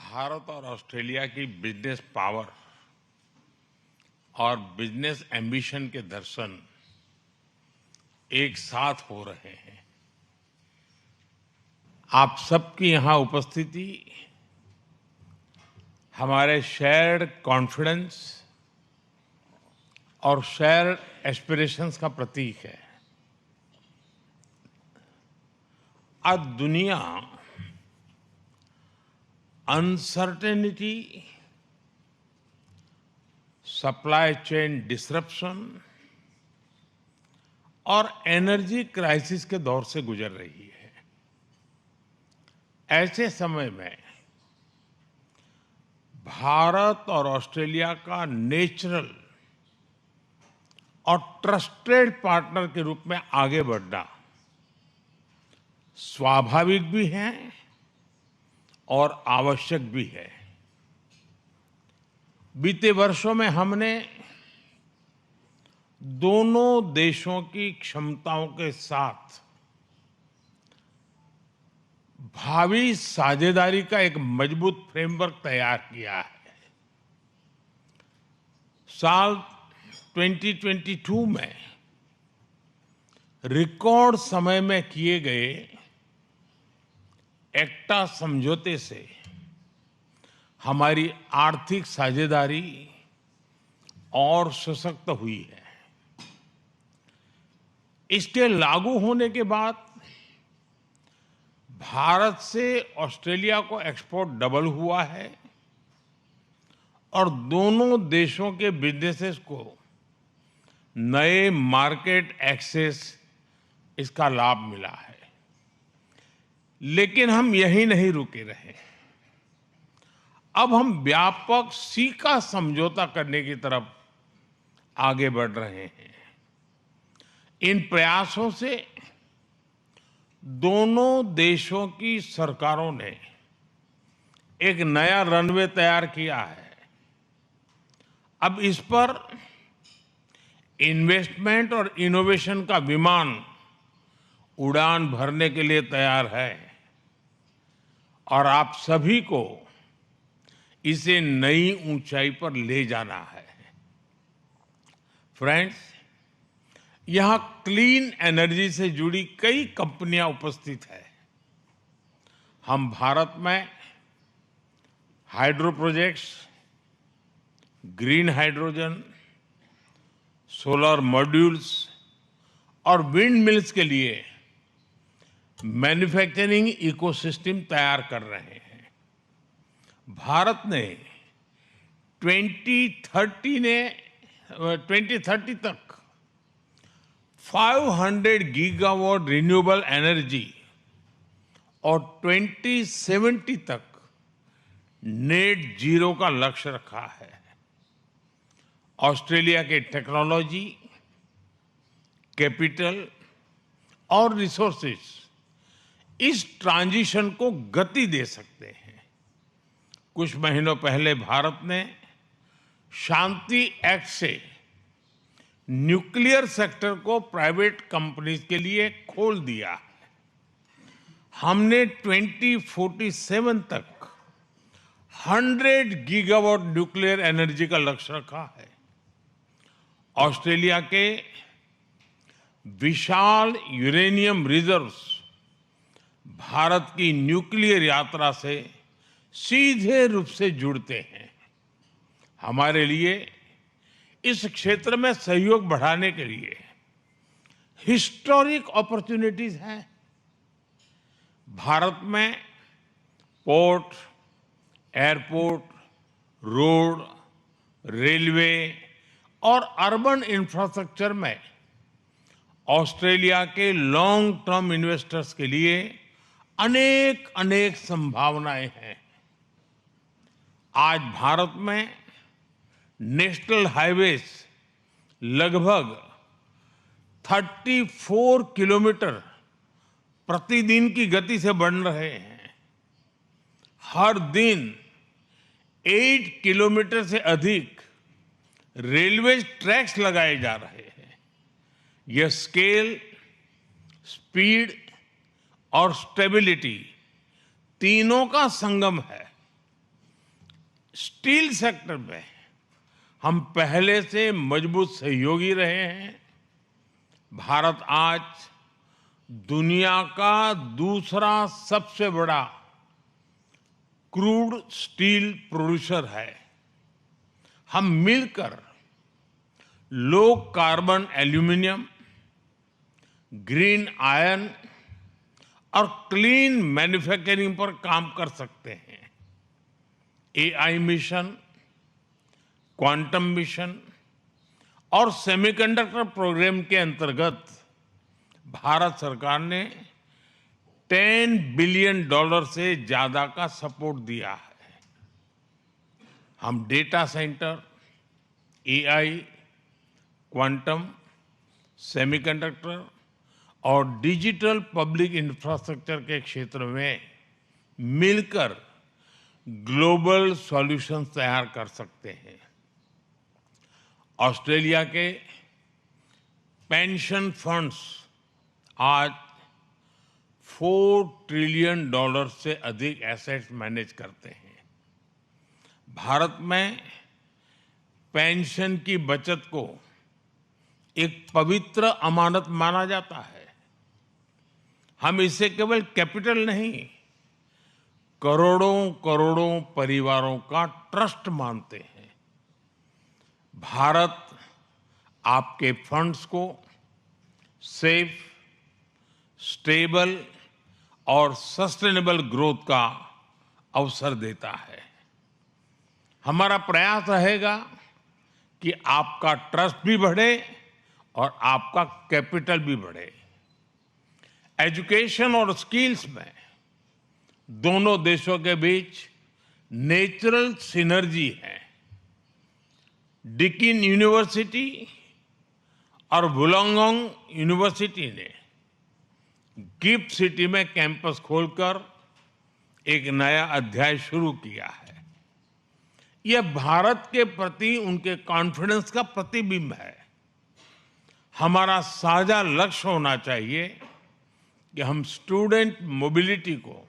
भारत और ऑस्ट्रेलिया की business power और बिजनेस एम्बिशन के दर्शन एक साथ हो रहे हैं। आप सबकी यहां उपस्थिति हमारे शेयर्ड कॉन्फिडेंस और शेयर्ड एस्पिरेशंस का प्रतीक है। आज दुनिया अनसर्टेनिटी, सप्लाई चेन डिसरप्शन और एनर्जी क्राइसिस के दौर से गुजर रही है। ऐसे समय में भारत और ऑस्ट्रेलिया का नेचुरल और ट्रस्टेड पार्टनर के रूप में आगे बढ़ना स्वाभाविक भी है और आवश्यक भी है। बीते वर्षों में हमने दोनों देशों की क्षमताओं के साथ भावी साझेदारी का एक मजबूत फ्रेमवर्क तैयार किया है। साल 2022 में रिकॉर्ड समय में किए गए एक्टा समझौते से हमारी आर्थिक साझेदारी और सशक्त हुई है। इसके लागू होने के बाद भारत से ऑस्ट्रेलिया को एक्सपोर्ट डबल हुआ है और दोनों देशों के बिजनेसेस को नए मार्केट एक्सेस इसका लाभ मिला है। लेकिन हम यहीं नहीं रुके रहे। अब हम व्यापक सीका समझौता करने की तरफ आगे बढ़ रहे हैं। इन प्रयासों से दोनों देशों की सरकारों ने एक नया रनवे तैयार किया है। अब इस पर इन्वेस्टमेंट और इनोवेशन का विमान उड़ान भरने के लिए तैयार है और आप सभी को इसे नई ऊंचाई पर ले जाना है। फ्रेंड्स, यहां क्लीन एनर्जी से जुड़ी कई कंपनियां उपस्थित है। हम भारत में hydro projects, green hydrogen, solar modules और विंड मिल्स के लिए मैन्युफैक्चरिंग इकोसिस्टम तैयार कर रहे हैं। भारत ने 2030 तक 500 गीगावाट रिन्यूएबल एनर्जी और 2070 तक नेट जीरो का लक्ष्य रखा है। ऑस्ट्रेलिया के टेक्नोलॉजी, कैपिटल और रिसोर्सेज इस ट्रांजिशन को गति दे सकते हैं। कुछ महीनों पहले भारत ने शांति एक्ट से न्यूक्लियर सेक्टर को प्राइवेट कंपनीज के लिए खोल दिया है। हमने 2047 तक 100 गीगावाट न्यूक्लियर एनर्जी का लक्ष्य रखा है। ऑस्ट्रेलिया के विशाल यूरेनियम रिजर्व्स भारत की न्यूक्लियर यात्रा से सीधे रूप से जुड़ते हैं। हमारे लिए इस क्षेत्र में सहयोग बढ़ाने के लिए हिस्टोरिक अपॉर्चुनिटीज हैं। भारत में पोर्ट, एयरपोर्ट, रोड, रेलवे और अर्बन इंफ्रास्ट्रक्चर में ऑस्ट्रेलिया के लॉन्ग टर्म इन्वेस्टर्स के लिए अनेक संभावनाएं हैं। आज भारत में नेशनल हाईवेज लगभग 34 किलोमीटर प्रतिदिन की गति से बढ़ रहे हैं। हर दिन 8 किलोमीटर से अधिक रेलवे ट्रैक्स लगाए जा रहे हैं। यह स्केल, स्पीड और स्टेबिलिटी तीनों का संगम है। स्टील सेक्टर में हम पहले से मजबूत सहयोगी रहे हैं। भारत आज दुनिया का दूसरा सबसे बड़ा क्रूड स्टील प्रोड्यूसर है। हम मिलकर low carbon aluminium, green iron और क्लीन मैन्युफैक्चरिंग पर काम कर सकते हैं। एआई मिशन, क्वांटम मिशन और सेमीकंडक्टर प्रोग्राम के अंतर्गत भारत सरकार ने $10 बिलियन से ज्यादा का सपोर्ट दिया है। हम data centre, AI, quantum, semiconductor और डिजिटल पब्लिक इंफ्रास्ट्रक्चर के क्षेत्र में मिलकर ग्लोबल सॉल्यूशंस तैयार कर सकते हैं। ऑस्ट्रेलिया के पेंशन फंड्स आज $4 ट्रिलियन से अधिक एसेट्स मैनेज करते हैं। भारत में पेंशन की बचत को एक पवित्र अमानत माना जाता है। हम इसे केवल कैपिटल नहीं, करोड़ों करोड़ों परिवारों का ट्रस्ट मानते हैं। भारत आपके फंड्स को सेफ, स्टेबल और सस्टेनेबल ग्रोथ का अवसर देता है। हमारा प्रयास रहेगा कि आपका ट्रस्ट भी बढ़े और आपका कैपिटल भी बढ़े। एजुकेशन और स्किल्स में दोनों देशों के बीच नेचुरल सिनर्जी है। डिकिन यूनिवर्सिटी और वुलंगडोंग यूनिवर्सिटी ने गिफ्ट सिटी में कैंपस खोलकर एक नया अध्याय शुरू किया है। यह भारत के प्रति उनके कॉन्फिडेंस का प्रतिबिंब है। हमारा साझा लक्ष्य होना चाहिए कि हम स्टूडेंट मोबिलिटी को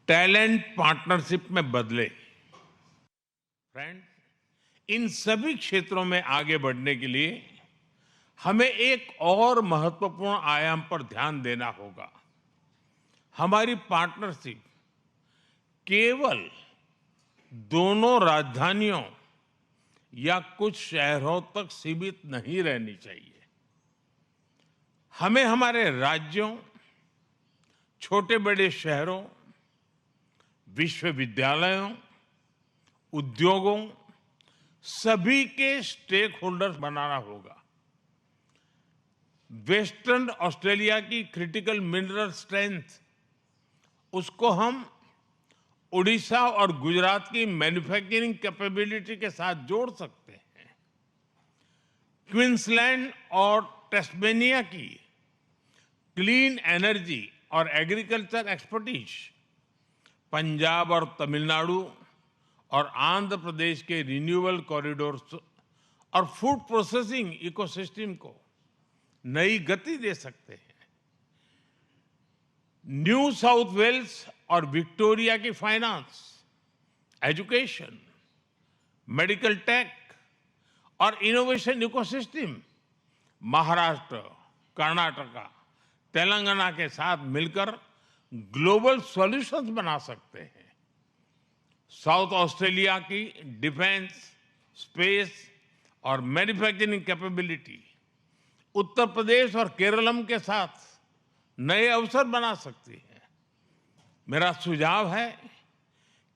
टैलेंट पार्टनरशिप में बदले। फ्रेंड्स, इन सभी क्षेत्रों में आगे बढ़ने के लिए हमें एक और महत्वपूर्ण आयाम पर ध्यान देना होगा। हमारी पार्टनरशिप केवल दोनों राजधानियों या कुछ शहरों तक सीमित नहीं रहनी चाहिए। हमें हमारे राज्यों, छोटे बड़े शहरों, विश्वविद्यालयों, उद्योगों, सभी के स्टेक होल्डर्स बनाना होगा। वेस्टर्न ऑस्ट्रेलिया की क्रिटिकल मिनरल स्ट्रेंथ, उसको हम उड़ीसा और गुजरात की मैन्युफैक्चरिंग कैपेबिलिटी के साथ जोड़ सकते हैं। क्वींसलैंड और टेस्मेनिया की क्लीन एनर्जी और एग्रीकल्चर एक्सपर्टीज, पंजाब और तमिलनाडु और आंध्र प्रदेश के रिन्यूएबल कॉरिडोर्स और फूड प्रोसेसिंग इकोसिस्टम को नई गति दे सकते हैं। न्यू साउथ वेल्स और विक्टोरिया की फाइनेंस, एजुकेशन, मेडिकल टेक और इनोवेशन इकोसिस्टम महाराष्ट्र, कर्नाटका, तेलंगाना के साथ मिलकर ग्लोबल सॉल्यूशंस बना सकते हैं। साउथ ऑस्ट्रेलिया की डिफेंस, स्पेस और मैन्युफैक्चरिंग कैपेबिलिटी उत्तर प्रदेश और केरलम के साथ नए अवसर बना सकती है। मेरा सुझाव है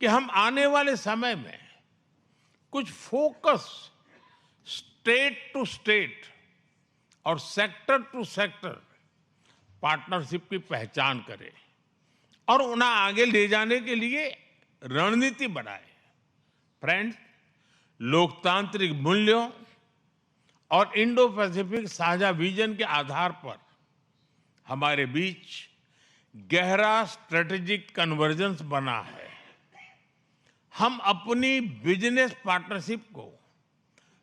कि हम आने वाले समय में कुछ फोकस स्टेट टू स्टेट और सेक्टर टू सेक्टर पार्टनरशिप की पहचान करें और उन्हें आगे ले जाने के लिए रणनीति बनाए। फ्रेंड्स, लोकतांत्रिक मूल्यों और इंडो पैसिफिक साझा विजन के आधार पर हमारे बीच गहरा स्ट्रेटेजिक कन्वर्जेंस बना है। हम अपनी बिजनेस पार्टनरशिप को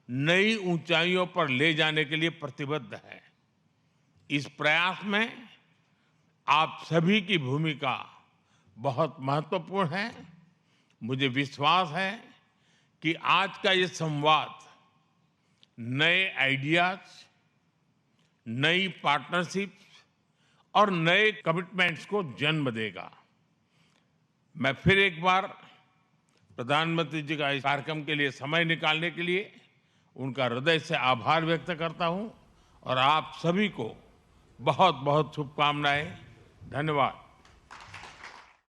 नई ऊंचाइयों पर ले जाने के लिए प्रतिबद्ध हैं। इस प्रयास में आप सभी की भूमिका बहुत महत्वपूर्ण है। मुझे विश्वास है कि आज का ये संवाद नए आइडियाज, नई पार्टनरशिप और नए कमिटमेंट्स को जन्म देगा। मैं फिर एक बार प्रधानमंत्री जी का इस कार्यक्रम के लिए समय निकालने के लिए उनका हृदय से आभार व्यक्त करता हूं और आप सभी को बहुत बहुत शुभकामनाएं। धन्यवाद।